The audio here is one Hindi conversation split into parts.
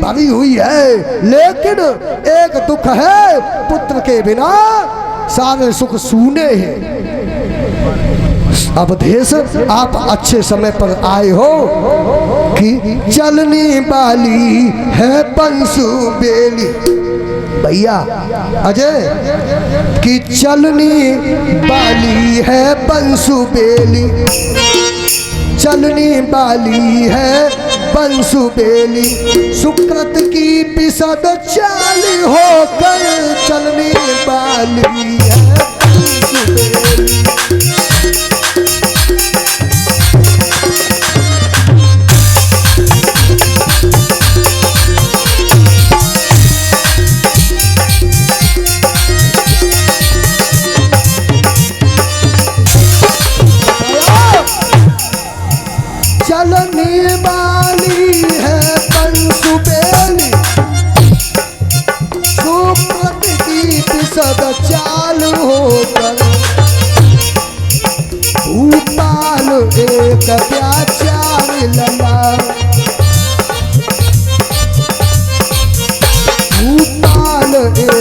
भरी हुई है, लेकिन एक दुख है, पुत्र के बिना सारे सुख सूने हैं। अवधेश आप अच्छे समय पर आए हो कि चलने वाली है पंसु बेली। भैया अजय कि चलने वाली है पंसु बेली, चलने वाली है पंसु बेली, सुकृत की पिसद चाल होकर चलने वाली है पंसु बेली। चलने वाली है पंसु बेली, सुकृत की पिसद चाल होकर भूपाल एक प्याचार लला, भूपाल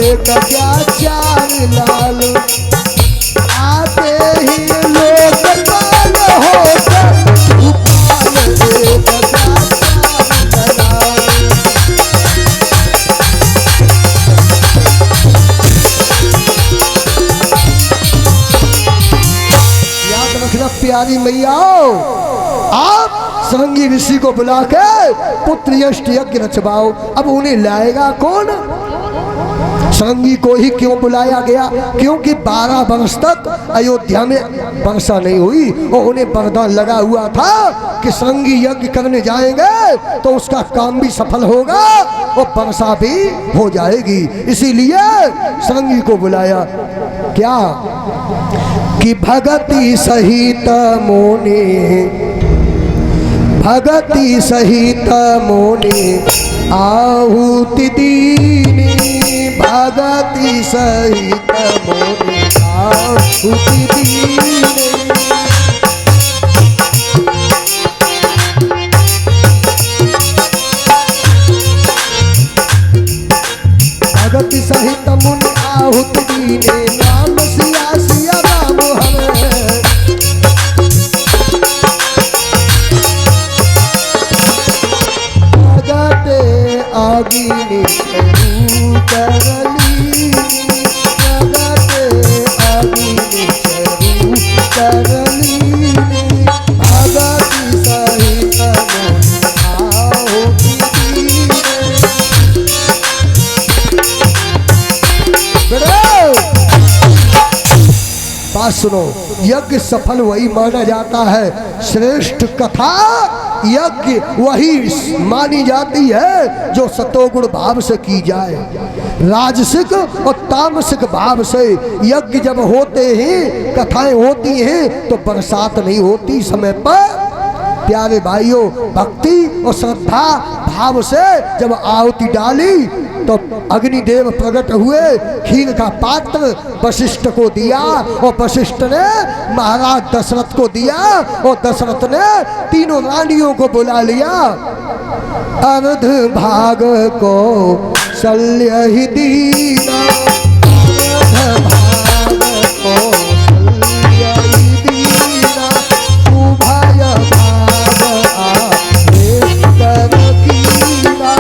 एक प्याचार लाल, आते ही लोकपाल होकर प्यारी मैया आप सरंगी ऋषि को बुला के पुत्र यष्ट यज्ञ रचवाओ। अब उन्हें लाएगा कौन? सरंगी को ही क्यों बुलाया गया? क्योंकि 12 वर्ष तक अयोध्या में वर्षा नहीं हुई और उन्हें वरदान लगा हुआ था कि सरंगी यज्ञ करने जाएंगे तो उसका काम भी सफल होगा और वर्षा भी हो जाएगी। इसीलिए सरंगी को बुलाया। क्या कि भगति सहित मोने, भगति सहित मोने आहुति दीनी, भगति सहित मोने आहुति दीनी। भगति सहित मुनि आहुति दीने, नाम सिया सिया राम हमें। भगते आगिनी चरू करली, भगते आगिनी चरू करली, भगति सहित मुनि आहुति दीने। बात सुनो, यज्ञ सफल वही माना जाता है, श्रेष्ठ कथा यज्ञ वही मानी जाती है जो सतोगुण भाव से की जाए। राजसिक और तामसिक भाव से यज्ञ जब होते हैं, कथाएं होती हैं तो बरसात नहीं होती समय पर। प्यारे भाइयों, भक्ति और श्रद्धा भाव से जब आहुति डाली तो अग्निदेव प्रकट हुए, खीर का पात्र वशिष्ठ को दिया और वशिष्ठ ने महाराज दशरथ को दिया और दशरथ ने तीनों रानियों को बुला लिया। अर्ध भाग को शल्य ही दीना, अर्ध भाग को शल्य ही दीना, उभय भाग आदेश कर कीना।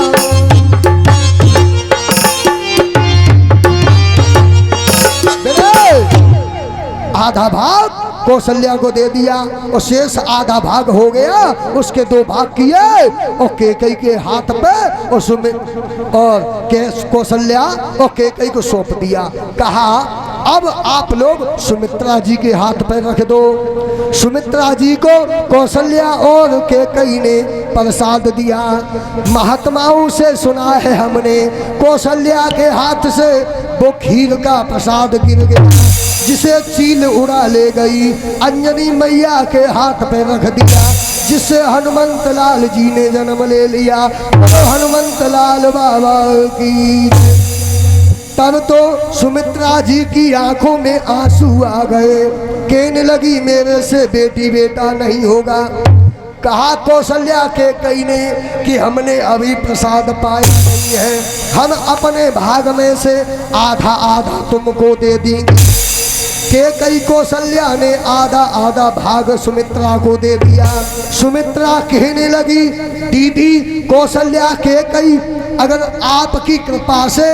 आधा भाग कौशल्या को दे दिया और शेष आधा भाग हो गया, उसके 2 भाग किए और केकई के हाथ पे और कौशल्या और केकई को सौंप दिया। कहा अब आप लोग सुमित्रा जी के हाथ पे रख दो। सुमित्रा जी को कौशल्या और केकई ने प्रसाद दिया। महात्माओं से सुना है हमने, कौशल्या के हाथ से वो खीर का प्रसाद गिर गया जिसे चील उड़ा ले गई। अंजनी मैया के हाथ पे रख दिया जिससे हनुमंत लाल जी ने जन्म ले लिया। तो हनुमंत लाल बाबा की। तब तो सुमित्रा जी की आंखों में आंसू आ गए, कहने लगी मेरे से बेटी बेटा नहीं होगा। कहा कौशल्या के कई ने कि हमने अभी प्रसाद पाया नहीं है, हम अपने भाग में से आधा आधा तुमको दे देंगे। के कई कौशल्या ने आधा आधा भाग सुमित्रा को दे दिया। सुमित्रा कहने लगी दीदी कौशल्या के कई, अगर आपकी कृपा से,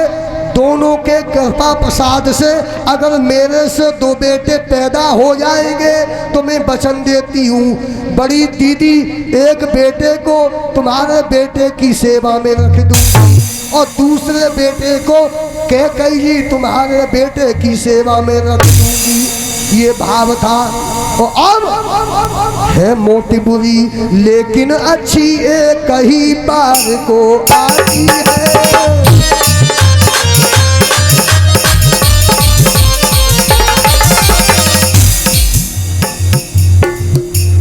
दोनों के कृपा प्रसाद से अगर मेरे से 2 बेटे पैदा हो जाएंगे तो मैं वचन देती हूँ बड़ी दीदी एक बेटे को तुम्हारे बेटे की सेवा में रख दूँगी और दूसरे बेटे को कह कही तुम्हारे बेटे की सेवा में रख दूँगी। ये भाव था। और अब है मोटी बुरी लेकिन अच्छी एक ही बार को आती है।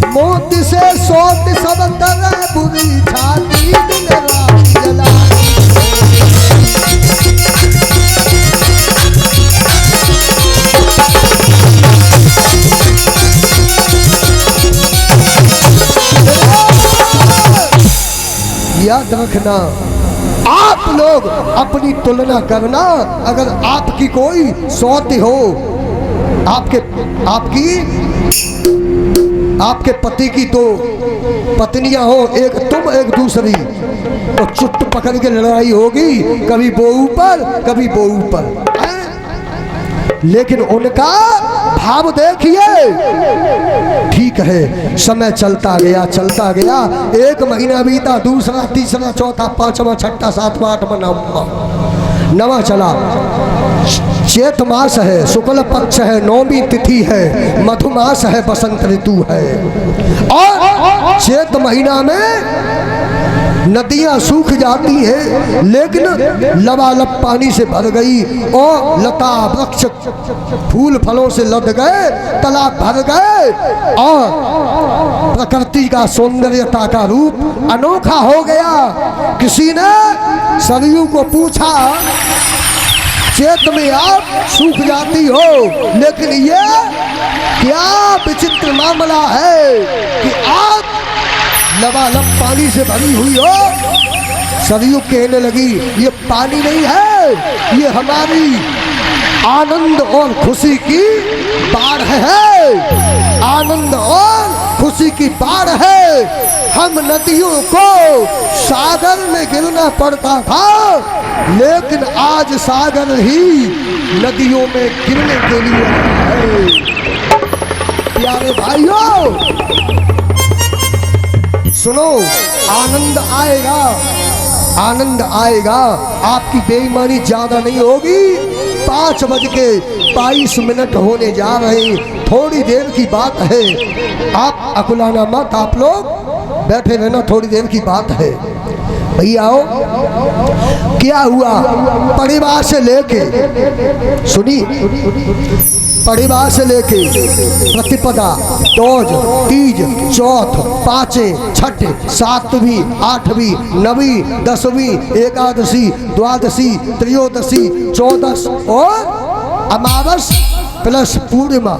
मोत से सोत सब तरह बुरी छाती दिन रात जलाती याद रखना आप लोग अपनी तुलना करना। अगर आपकी कोई सौत हो, आपके पति की 2 पत्नियां हो, एक तुम एक दूसरी, तो चुट पकड़ के लड़ाई होगी, कभी वो ऊपर कभी वो ऊपर। लेकिन उनका भाव देखिए, ठीक है समय चलता गया 1 महीना बीता, दूसरा तीसरा चौथा पांचवा छठा सातवां आठवां नवा चला। चैत मास है, शुक्ल पक्ष है, 9वीं तिथि है, मधुमास है, बसंत ऋतु है। और चैत महीना में नदियां सूख जाती हैं लेकिन लबालब पानी से भर गई और लता वृक्ष फूल फलों से लद गए, तालाब भर गए और प्रकृति का सौंदर्यता का रूप अनोखा हो गया। किसी ने सरयू को पूछा चैत में आप सूख जाती हो, लेकिन ये क्या विचित्र मामला है कि आप लबालब पानी से भरी हुई हो। सरयू कहने लगी ये पानी नहीं है, ये हमारी आनंद और खुशी की बाढ़ है, आनंद और खुशी की बाढ़ है। हम नदियों को सागर में गिरना पड़ता था लेकिन आज सागर ही नदियों में गिरने के लिए है। प्यारे भाइयों सुनो, आनंद आएगा, आनंद आएगा। आपकी बेईमानी ज्यादा नहीं होगी। 5:22 होने जा रहे, थोड़ी देर की बात है। आप अकुलाना मत, आप लोग बैठे रहना, थोड़ी देर की बात है। भैया आओ, क्या हुआ परिवार से लेके, सुनी, परिवार से लेके प्रतिपदा, दोज, तीज, चौथ, पाँचे, छठे, 7वीं, 8वीं, 9वीं, 10वीं, एकादशी, द्वादशी, त्रयोदशी, 14 और अमावस प्लस पूर्णिमा,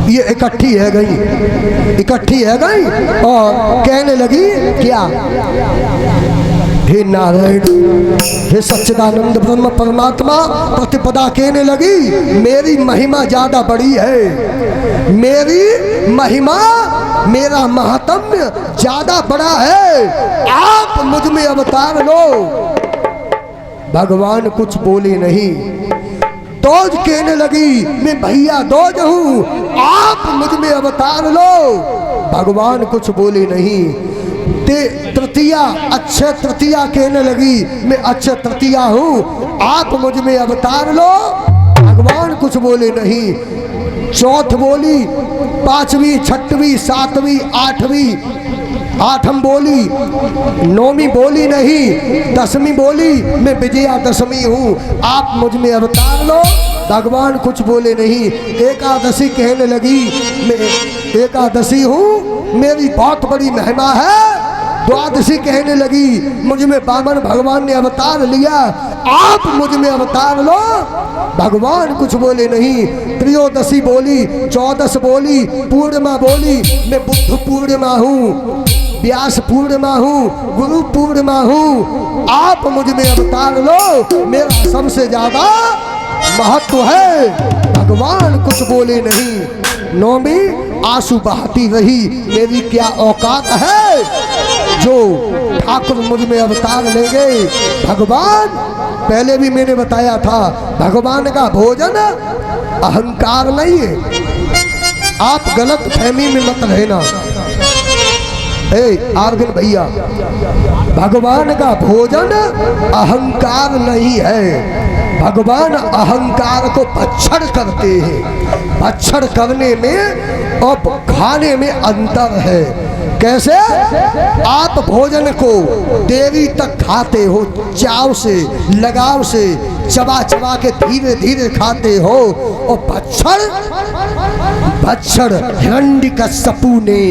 ये इकट्ठी है गई और कहने लगी क्या, हे नारायण, हे सच्चिदानंद ब्रह्म परमात्मा। प्रतिपदा कहने लगी मेरी महिमा ज्यादा बड़ी है, मेरी महिमा, मेरा महात्म्य ज्यादा बड़ा है, आप मुझ में अवतार लो। भगवान कुछ बोले नहीं। दोज कहने लगी मैं भैया दोज हूँ, आप मुझ में अवतार लो। भगवान कुछ बोले नहीं। तृतीया, अक्षय तृतीया कहने लगी मैं अक्षय तृतीया हूँ, आप मुझ में अवतार लो। भगवान कुछ बोले नहीं। चौथ बोली, 5वीं, 6वीं, 7वीं, 8वीं, 8वीं बोली, 9वीं बोली नहीं, 10वीं बोली मैं विजयादशमी हूँ, आप मुझ में अवतार लो। भगवान कुछ बोले नहीं। एकादशी कहने लगी मैं एकादशी हूँ, मेरी बहुत बड़ी महिमा है, द्वादशी कहने लगी मुझ में वामन भगवान ने अवतार लिया, आप मुझ में अवतार लो। भगवान कुछ बोले नहीं। त्रयोदशी बोली, 14 बोली, पूर्णिमा बोली, मैं बुद्ध पूर्णिमा हूँ, व्यास पूर्णिमा हूँ, गुरु पूर्णिमा हूँ, आप मुझ में अवतार लो, मेरा सबसे ज्यादा महत्व है। भगवान कुछ बोले नहीं। नौमी आंसू बहाती रही, मेरी क्या औकात है जो ठाकुर मुझ में अवतार लेंगे। भगवान पहले भी मैंने बताया था, भगवान का भोजन अहंकार नहीं है। आप गलत फहमी में मत रहना। आर्गन भैया, भगवान का भोजन अहंकार नहीं है। भगवान अहंकार को भक्षण करते हैं। भक्षण करने में और खाने में अंतर है। कैसे? आप भोजन को देरी तक खाते हो, चाव से, लगाव से, चबा चबा के धीरे धीरे खाते हो। और भक्षण हिरण्यकश्यपु ने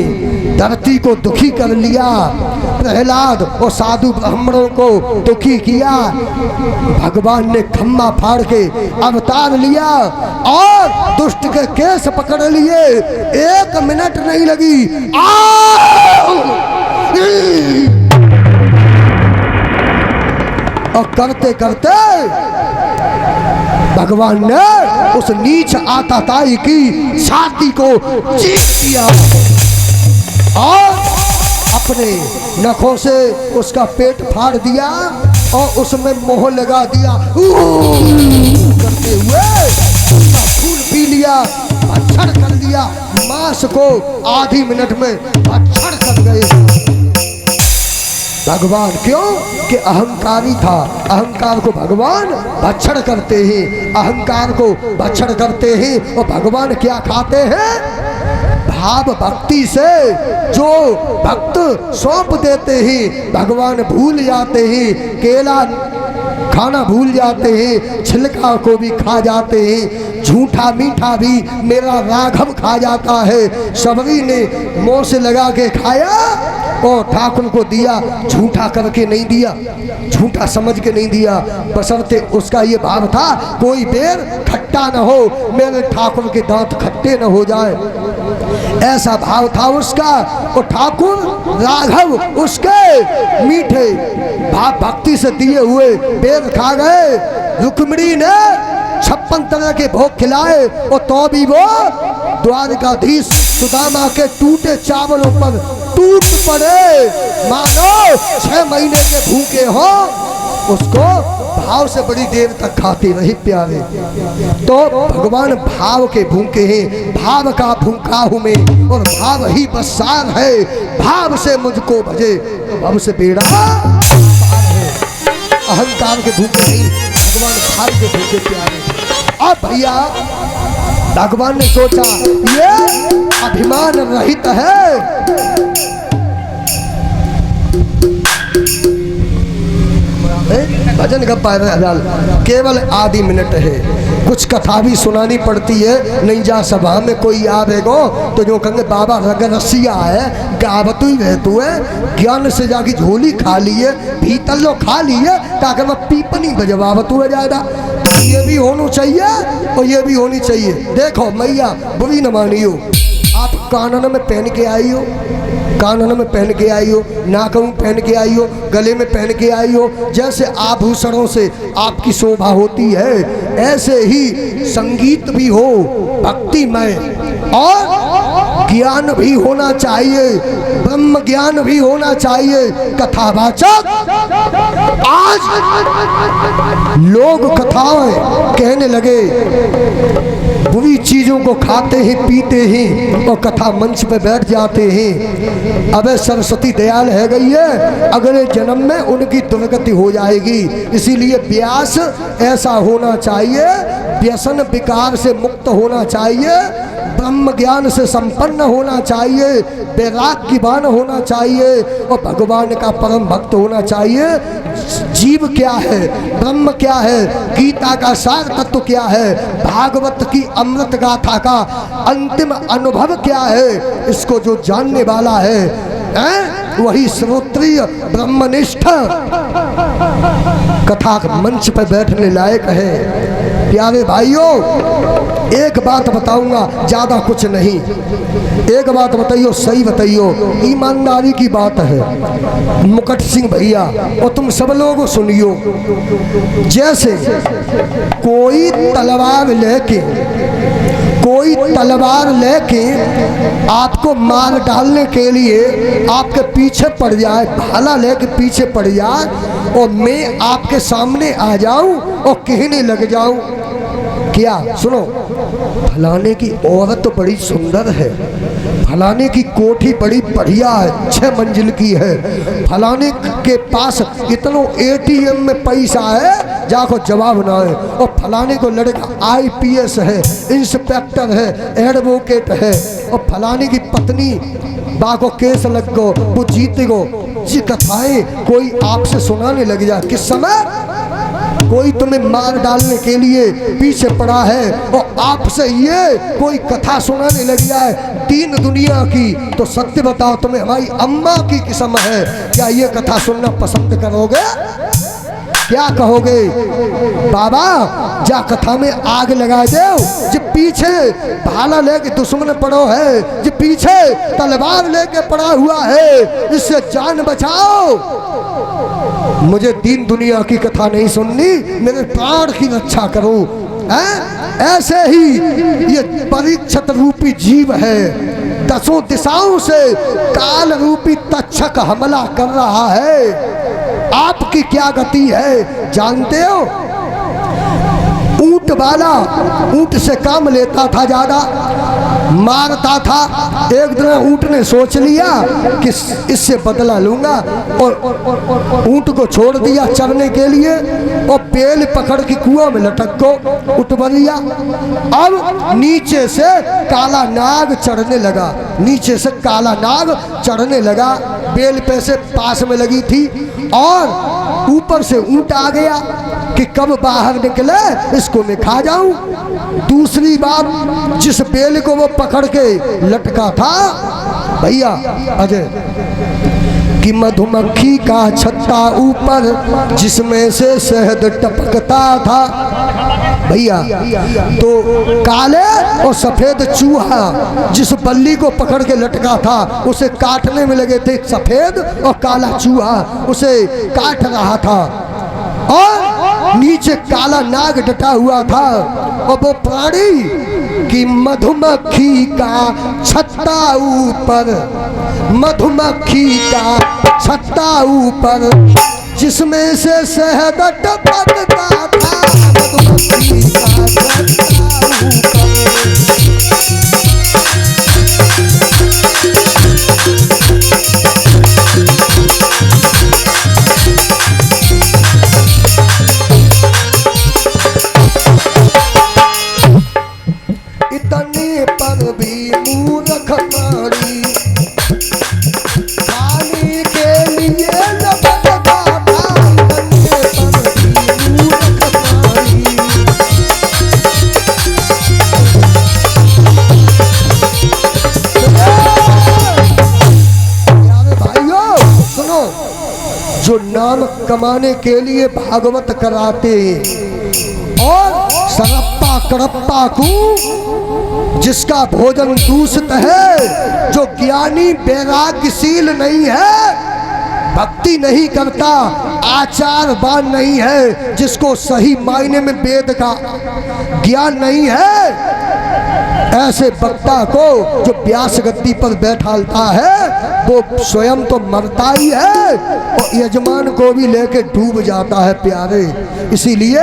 धरती को दुखी कर लिया, प्रहलाद और साधु ब्राह्मणों को दुखी किया। भगवान ने खम्मा फाड़ के अवतार लिया और दुष्ट के केस पकड़ लिए। 1 मिनट नहीं लगी, और करते करते भगवान ने उस नीच आताताई की छाती को चीर दिया और अपने नखों से उसका पेट फाड़ दिया और उसमें मोह लगा दिया। करते हुए उसका खून पी लिया, भक्षण कर दिया। मांस को आधी मिनट में भक्षण कर गए। भगवान क्यों? कि अहंकारी था। अहंकार को भगवान भक्षण करते हैं, अहंकार को भक्षण करते हैं। और भगवान क्या खाते हैं? भाव भक्ति से जो भक्त सौंप देते हैं, भगवान भूल जाते हैं। केला खाना भूल जाते हैं, छिलका को भी खा जाते हैं, झूठा मीठा भी मेरा राघव खा जाता है। सबरी ने मुंह से लगा के खाया और ठाकुर को दिया, झूठा करके नहीं दिया, झूठा समझ के नहीं दिया। बशर्ते उसका ये भाव था कोई बेर खट्टा न हो, मेरे ठाकुर के दांत खट्टे न हो जाए, ऐसा भाव था उसका। और ठाकुर राघव उसके मीठे भाव भक्ति से दिए हुए बेर खा गए। रुक्मिणी ने 56 तरह के भोग खिलाए और तो भी वो द्वारकाधीश सुदामा के टूटे चावलों पर टूट पड़े, मानो 6 महीने के भूखे हो। उसको भाव से बड़ी देर तक खाते रहे प्यारे। तो भगवान भाव के भूखे हैं, भाव का भूखा हूँ मैं और भाव ही बसार है। भाव से मुझको भजे तो भव से बेड़ा पार है। अहंकार के भूखे नहीं, भगवान भाव के भूखे प्यारे। अब भैया भगवान ने सोचा ये अभिमान रहित है, भजन गप्पा केवल आधी मिनट है, कुछ कथा भी सुनानी पड़ती है। नहीं जा सभा में कोई आवेगो तो जो कहेंगे बाबा रग रसिया है, गावत ही रहतु है, ज्ञान से जाके झोली खा लिए, भीतर लो खा लिए ताकि मैं पीपनी बजवावत हुआ जाएगा। ये भी होना चाहिए और ये भी होनी चाहिए। देखो मैया बुरी न मानियो, आप कानन में पहन के आई हो, कानन में पहन के आई हो, नाक में पहन के आई हो, गले में पहन के आई हो। जैसे आभूषणों से आपकी शोभा होती है, ऐसे ही संगीत भी हो भक्तिमय और ज्ञान भी होना चाहिए, ब्रह्म ज्ञान भी होना चाहिए। कथावाचक आज लोग कथाएं कहने लगे, बुरी चीजों को खाते हैं पीते हैं और कथा मंच पे बैठ जाते हैं। अबे सरस्वती दयाल है गई है, अगले जन्म में उनकी दुर्गति हो जाएगी। इसीलिए व्यास ऐसा होना चाहिए, व्यसन विकार से मुक्त होना चाहिए, ब्रह्म ज्ञान से संपन्न होना चाहिए, वैराग्यवान होना चाहिए और भगवान का परम भक्त होना चाहिए। जीव क्या है, ब्रह्म क्या है, गीता का सार तत्व क्या है, भागवत की अमृत गाथा का अंतिम अनुभव क्या है, इसको जो जानने वाला है वही श्रोत्रिय ब्रह्मनिष्ठ कथा मंच पर बैठने लायक है। प्यारे भाइयों, एक बात बताऊंगा, ज्यादा कुछ नहीं, एक बात बताइयो, सही बताइयो, ईमानदारी की बात है। मुकुट सिंह भैया और तुम सब लोग सुनियो, जैसे कोई तलवार लेके आपको मार डालने के लिए आपके पीछे पड़ जाए, भाला लेके पीछे पड़ जाए, और मैं आपके सामने आ जाऊं और कहने लग जाऊं, क्या सुनो, फलाने की औरत तो बड़ी सुंदर है, फलाने की कोठी बड़ी बढ़िया है, 6 मंजिल की है, फलाने के पास इतना ATM में पैसा है, जाको जवाब ना है, और फलाने को लड़का IPS है, इंस्पेक्टर है, एडवोकेट है, और फलाने की पत्नी बाको केस लग गो, वो जीते गो। जी कथाएं कोई आपसे सुनाने लग जाए, किस समय कोई तुम्हें मार डालने के लिए पीछे पड़ा है और आपसे ये कोई कथा सुनाने लग जाए 3 दुनिया की, तो सत्य बताओ, तुम्हें हमारी अम्मा की किस्म है, क्या ये कथा सुनना पसंद करोगे? क्या कहोगे? बाबा जा कथा में आग लगा दो, जो पीछे भाला लेके दुश्मन पड़ो है, जो पीछे तलवार लेके पड़ा हुआ है, इससे जान बचाओ। मुझे 3 दुनिया की कथा नहीं सुननी, मेरे प्राण की रक्षा करो। ऐसे ही ये परीक्षित रूपी जीव है, 10 दिशाओं से काल रूपी तक्षक हमला कर रहा है। आपकी क्या गति है जानते हो? ऊंट वाला ऊंट से काम लेता था, ज्यादा मारता था। एक दिन ऊंट ने सोच लिया कि इससे बदला लूंगा, और ऊंट को छोड़ दिया चरने के लिए, और बेल पकड़ के कुआं में लटक को उठवरिया। अब नीचे से काला नाग चढ़ने लगा, नीचे से काला नाग चढ़ने लगा, बेल पे से पास में लगी थी, और ऊपर से ऊंट आ गया कि कब बाहर निकले इसको मैं खा जाऊं। दूसरी बात, जिस बेल को वो पकड़ के लटका था भैया अजय, कि मधुमक्खी का छत्ता ऊपर जिसमें से शहद टपकता था भैया, तो काले और सफेद चूहा जिस बल्ली को पकड़ के लटका था उसे काटने में लगे थे, सफेद और काला चूहा उसे काट रहा था, और नीचे काला नाग डटा हुआ था। और वो प्राणी कि मधुमक्खी का छत्ता ऊपर, मधुमक्खी का छत्ता ऊपर जिसमें से शहद टपकता था, मधुमक्खी का छत्ता ऊपर। इतने पर भी मूर्ख प्राणी खाने के लिए लपटता था, इतने पर भी मूर्ख प्राणी। प्यारे भाइयों सुनो, जो नाम कमाने के लिए भागवत कराते और सरप्पा कड़प्पा को जिसका भोजन दूषित है, जो ज्ञानी वैराग्यशील नहीं है, भक्ति नहीं करता, आचारवान नहीं है, जिसको सही मायने में वेद का ज्ञान नहीं है, ऐसे वक्ता को जो व्यास गद्दी पर बैठालता है वो स्वयं तो मरता ही है और यजमान को भी लेके डूब जाता है प्यारे। इसीलिए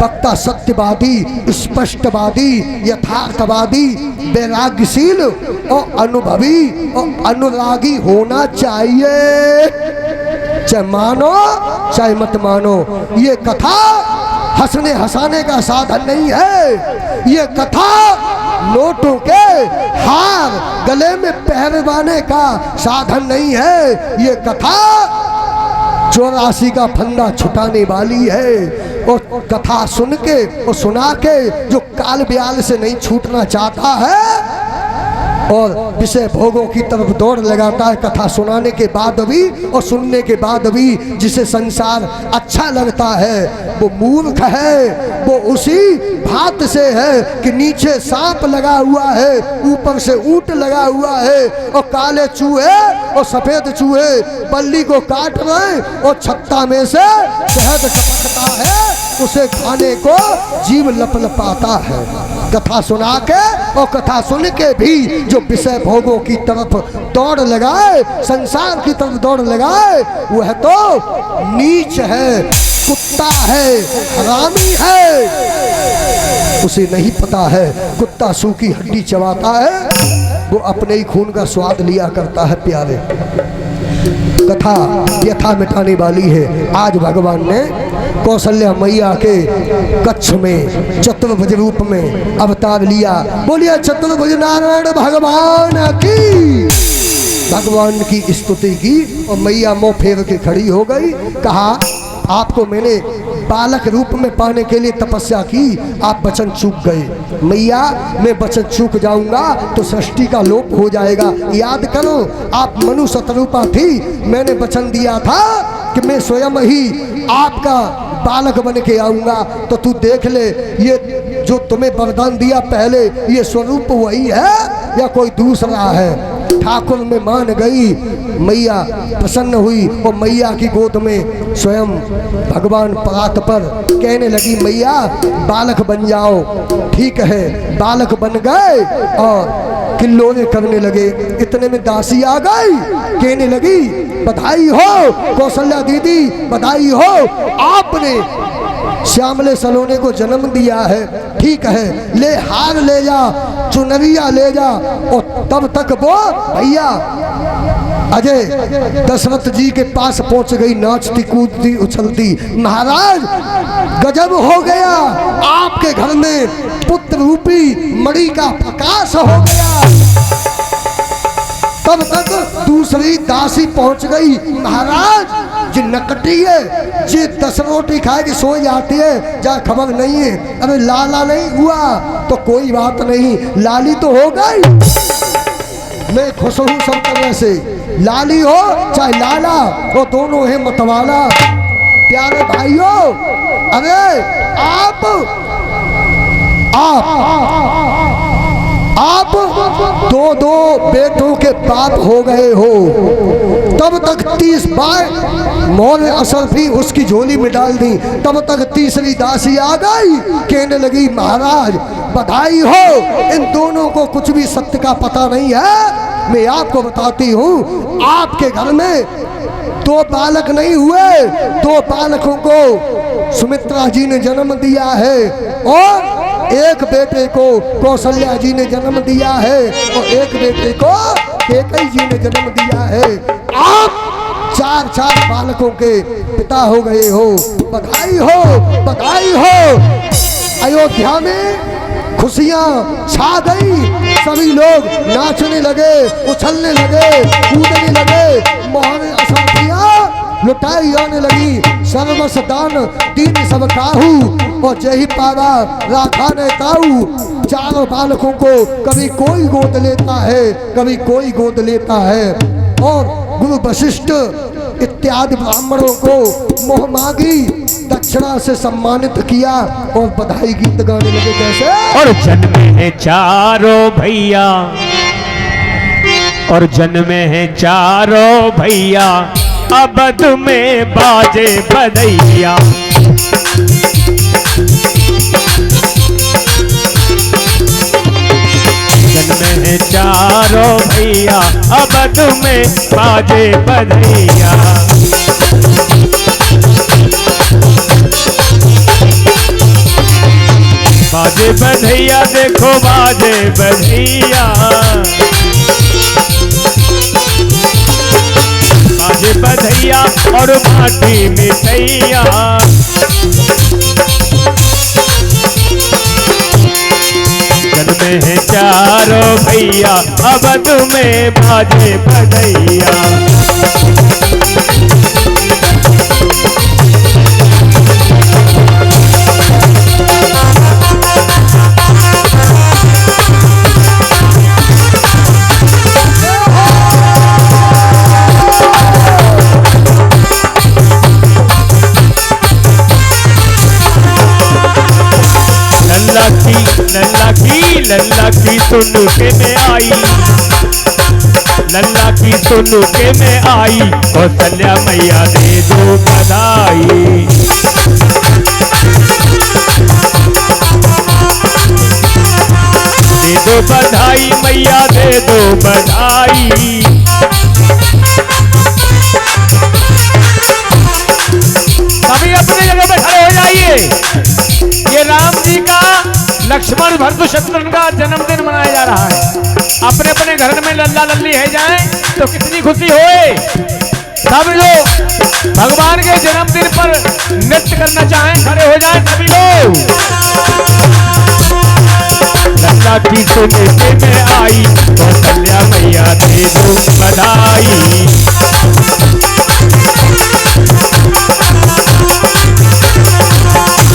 वक्ता सत्यवादी, स्पष्टवादी, यथार्थवादी, वैराग्यशील और अनुभवी और अनुरागी होना चाहिए। चाहे मानो चाहे मत मानो, ये कथा हंसने हंसाने का साधन नहीं है, ये कथा नोटों के हार गले में पहनवाने का साधन नहीं है, ये कथा 84 का फंदा छुटाने वाली है। और कथा सुन के और सुना के जो काल ब्याल से नहीं छूटना चाहता है, और विषय भोगों की तरफ दौड़ लगाता है कथा सुनाने के बाद भी और सुनने के बाद भी। जिसे संसार अच्छा लगता है वो मूर्ख है, वो उसी भात से है कि नीचे सांप लगा हुआ है, ऊपर से ऊंट लगा हुआ है और काले चूहे और सफेद चूहे बल्ली को काट रहे और छत्ता में से शहद टपकता है, उसे खाने को जीव लपलपाता है। कथा सुना के और कथा सुन के भी जो विषय भोगों की तरफ दौड़ लगाए, संसार की तरफ दौड़ लगाए, वह तो नीच है, कुत्ता है, हरामी है। उसे नहीं पता है कुत्ता सूखी हड्डी चबाता है, वो अपने ही खून का स्वाद लिया करता है। प्यारे, कथा यथा मिटाने वाली है। आज भगवान ने कौशल्या मैया के कच्छ में चतुर्भुज रूप में अवतार लिया। बोलिए चतुर्भुज नारायण भगवान की। भगवान की स्तुति की और मैया मुँह फेर के खड़ी हो गई। कहा आपको मैंने बालक रूप में पाने के लिए तपस्या की, आप वचन चूक गए। मैया मैं वचन चूक जाऊंगा तो सृष्टि का लोप हो जाएगा। याद करो आप मनु शतरूपा थी, मैंने वचन दिया था कि मैं स्वयं ही आपका बालक बन के आऊंगा। तो तू देख ले ये जो तुम्हें वरदान दिया पहले, ये स्वरूप वही है या कोई दूसरा है। ठाकुर में मान गई, मैया प्रसन्न हुई और मैया की गोद में स्वयं भगवान परात पर कहने लगी मैया बालक बन जाओ। ठीक है, बालक बन गए और किल्लोरे करने लगे। इतने में दासी आ गई, कहने लगी बधाई हो कौशल्या दीदी, बधाई हो, आपने श्यामले सलोने को जन्म दिया है। ठीक है, ले हार ले जा, चुनरिया ले जा। और तब तक वो भैया अजय दशरथ जी के पास पहुंच गई, नाचती कूदती उछलती। महाराज गजब हो गया, आपके घर में पुत्र रूपी मणि का प्रकाश हो गया। तब तक दूसरी दासी पहुंच गई। महाराज जी नकटी है, जी 10 रोटी खाए कि सो जाती है, जा खबर नहीं है। अरे लाला नहीं हुआ तो कोई बात नहीं, लाली तो हो गई। मैं खुश हूँ सब तरह से, लाली हो चाहे लाला, वो दोनों है मतवाला। प्यारे भाइयों, अरे आप दो बेटों के बाप हो गए हो। तब तक 30 बार मौन असरफी उसकी झोली में डाल दी। तब तक तीसरी दासी आ गई, कहने लगी महाराज बधाई हो, इन दोनों को कुछ भी सत्य का पता नहीं है। मैं आपको बताती हूँ, आपके घर में 2 बालक नहीं हुए, 2 बालकों को सुमित्रा जी ने जन्म दिया है और एक बेटे को कौशल्या जी ने जन्म दिया है और एक बेटे को कैकेयी जी ने जन्म दिया है। आप 4 बालकों के पिता हो गए हो। बधाई हो, बधाई हो। अयोध्या में खुशियां छा गई, सभी लोग नाचने लगे, उछलने लगे, कूदने लगे, मोहन असंख्या लुटाई आने लगी। सर्वस दान दीन सब काहू और जही पावा राखा ने ताऊ। 4 बालकों को कभी कोई गोद लेता है, कभी कोई गोद लेता है। और गुरु वशिष्ठ इत्यादि ब्राह्मणों को मोह मांगी दक्षिणा से सम्मानित किया और बधाई गीत गाने लगे। कैसे? और जन्मे हैं चारों भैया, और जन्मे हैं चारों भैया, अबध में बाजे बधैया। जन्मे हैं चारों भैया, अबध में बाजे बधैया। बाजे बधैया देखो बाजे बधैया, बाजे बधैया और माटी मिठैया। जन्मे हैं चारों भैया, अवध में बाजे बधैया। लल्ला की सुन के मैं आई, लल्ला की सुन के मैं आई, कौशल्या मैया दे दो बधाई। दे दो बधाई मैया दे दो बधाई। सभी अपनी जगह पे खड़े हो जाइए। ये राम जी का लक्ष्मण भरत शत्रुघ्न का जन्मदिन मनाया जा रहा है। अपने अपने घर में लल्ला लल्ली है जाए तो कितनी खुशी होए। सब लोग भगवान के जन्मदिन पर नृत्य करना चाहें, खड़े हो जाएं सभी लोग। लल्ला की सुन के मैं आई, कौशल्या मैया दे दो बधाई।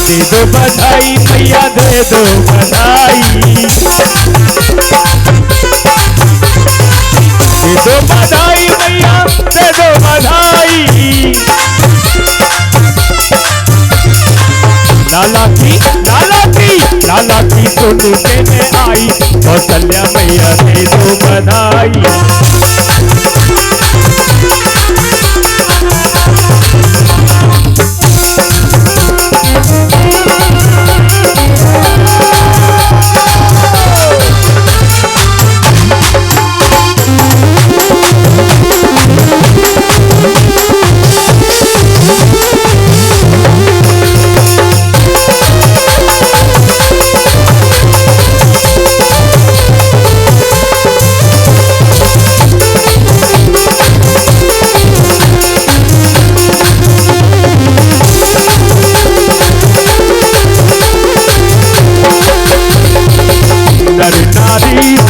दे दो बधाई मैया दे दो बधाई। दे दो बधाई मैया दे दो बधाई। लाला की सुन के मैं आई, कौशल्या मैया दे दो बधाई।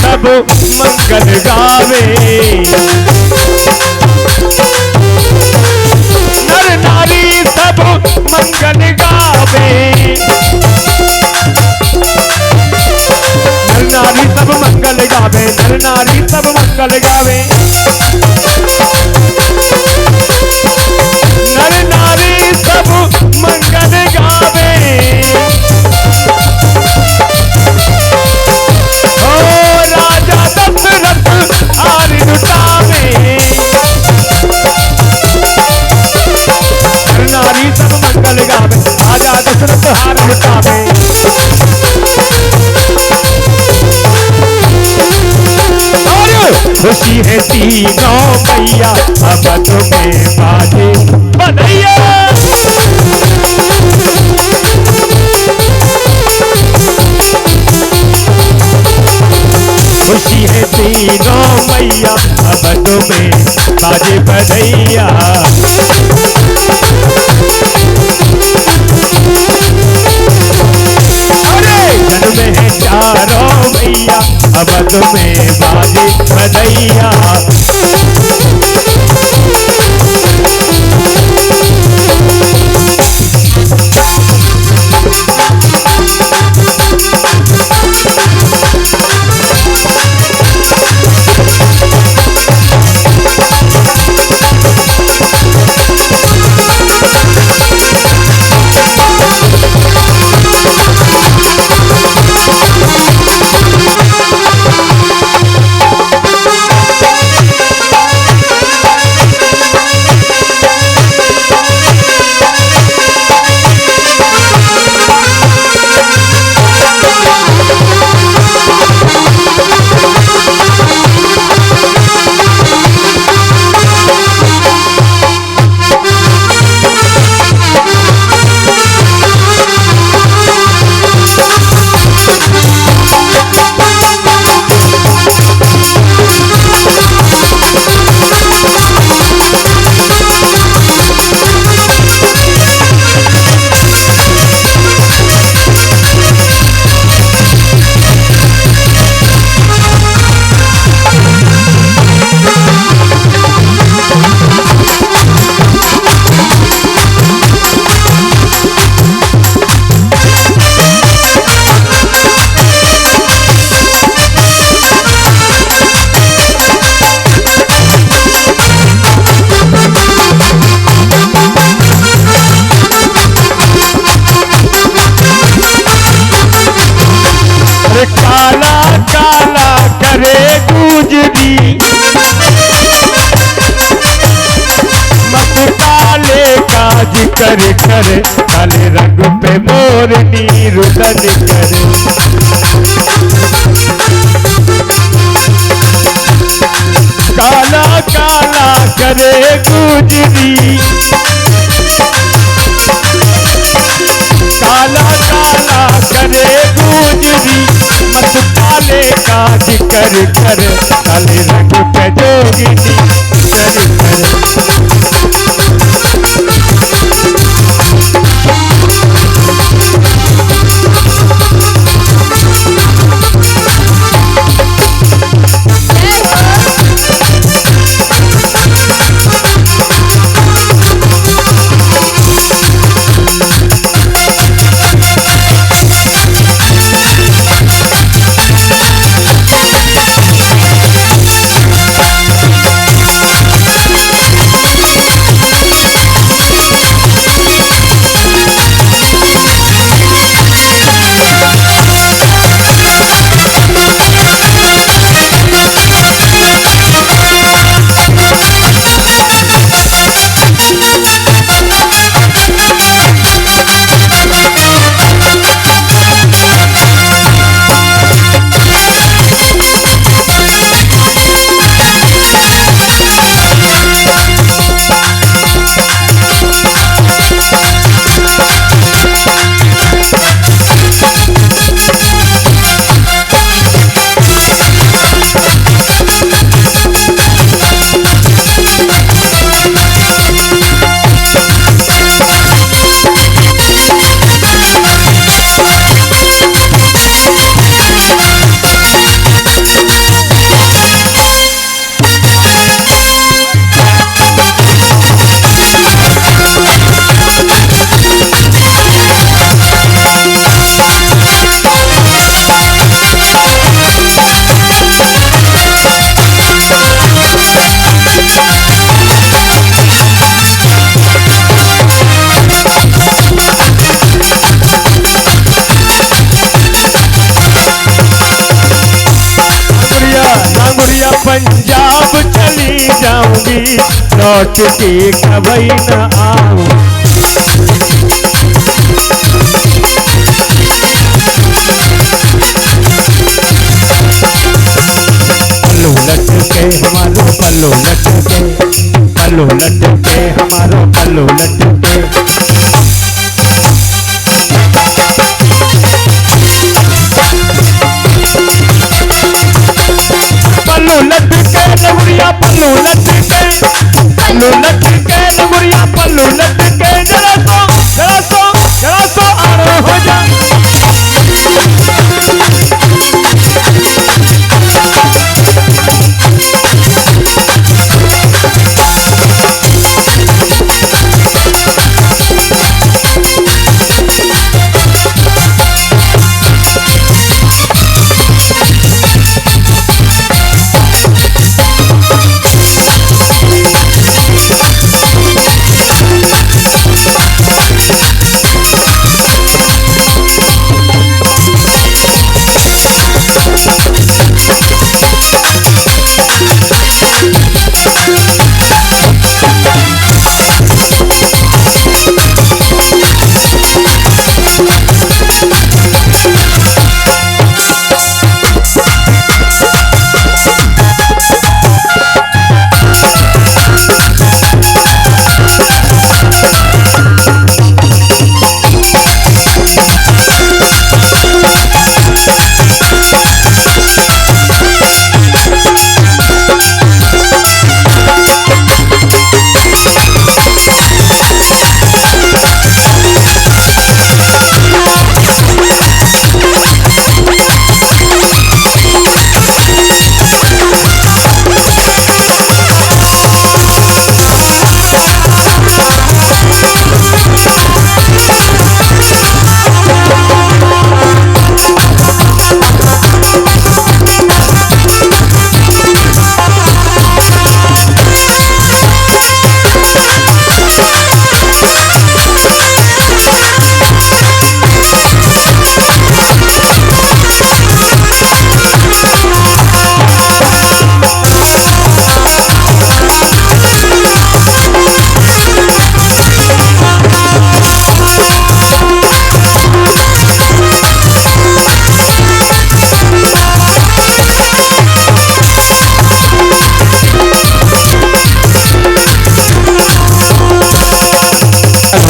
सब मंगल गावे, नर नारी सब मंगल गावे। नर नारी सब मंगल गावे, नर नारी सब मंगल गावे। नर नारी सब मंगल गावे। हार लुटावे, नारी सब मंगल गावे, राजा दशरथ हार लुटावे। खुशी है तीनों मैया अब तुम्हें बाजे बधैया। खुशी है तीनों मैया अब तुम्हें बाजे बधैया। अरे जन्म है चारों मैया अब तुम्हें बाजे बधैया। कर करे, काले रंग पे मोरनी रुदन करे। काला काला करे गुजरी, काला काला करे गुजरी, मत काले का जिक्र कर, काले रंग पे जोगिनी कर कर। पंजाब चली जाऊंगी, लौट के कभी न आऊं। पल्लू लट के हमारो पल्लू लट के, पल्लू लट के हमारो पल्लू लट के। पल्लू लट के लंगड़िया पल्लू लट के, पल्लू लट के लंगड़िया पल्लू लट के।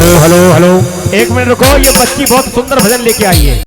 हेलो हेलो हेलो, एक मिनट रुको, ये बच्ची बहुत सुंदर भजन लेके आई है।